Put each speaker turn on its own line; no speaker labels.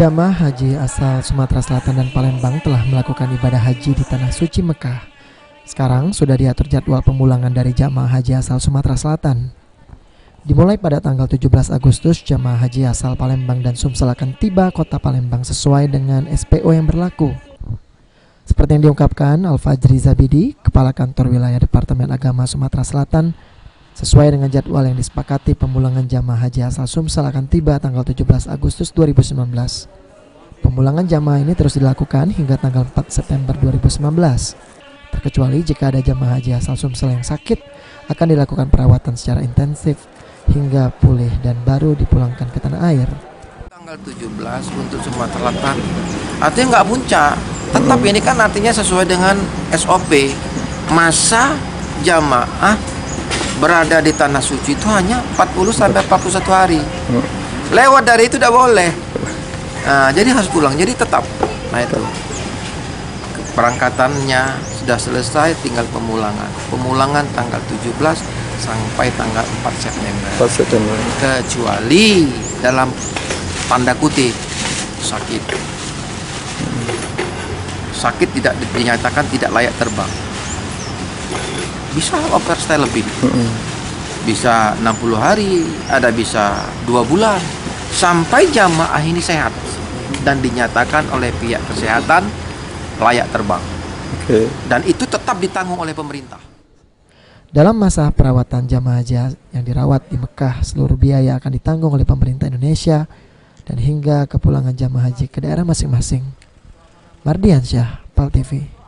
Jamaah haji asal Sumatera Selatan dan Palembang telah melakukan ibadah haji di Tanah Suci Mekah. Sekarang sudah diatur jadwal pemulangan dari jamaah haji asal Sumatera Selatan. Dimulai pada tanggal 17 Agustus, jamaah haji asal Palembang dan Sumsel akan tiba kota Palembang sesuai dengan SPO yang berlaku. Seperti yang diungkapkan Al-Fajri Zabidi, Kepala Kantor Wilayah Departemen Agama Sumatera Selatan, sesuai dengan jadwal yang disepakati, pemulangan jamaah haji asal Sumsel akan tiba tanggal 17 Agustus 2019. Pemulangan jamaah ini terus dilakukan hingga tanggal 4 September 2019. Terkecuali jika ada jamaah haji asal Sumsel yang sakit, akan dilakukan perawatan secara intensif hingga pulih dan baru dipulangkan ke tanah air.
Tanggal 17 untuk Sumatera Selatan, artinya nggak puncak. Tetap ini kan artinya sesuai dengan SOP. Masa jamaah berada di Tanah Suci itu hanya 40-41 hari. Lewat dari itu tidak boleh. Nah, jadi harus pulang. Jadi tetap. Nah itu. Perangkatannya sudah selesai, tinggal pemulangan. Pemulangan tanggal 17 sampai tanggal 4 September.
4 September.
Kecuali dalam tanda kutip sakit. Sakit tidak dinyatakan tidak layak terbang. Bisa overstay lebih, bisa 60 hari, ada bisa 2 bulan, sampai jamaah ini sehat dan dinyatakan oleh pihak kesehatan layak terbang. Dan itu tetap ditanggung oleh pemerintah.
Dalam masa perawatan jamaah haji yang dirawat di Mekah, seluruh biaya akan ditanggung oleh pemerintah Indonesia dan hingga kepulangan jamaah haji ke daerah masing-masing. Mardiansyah, PAL TV.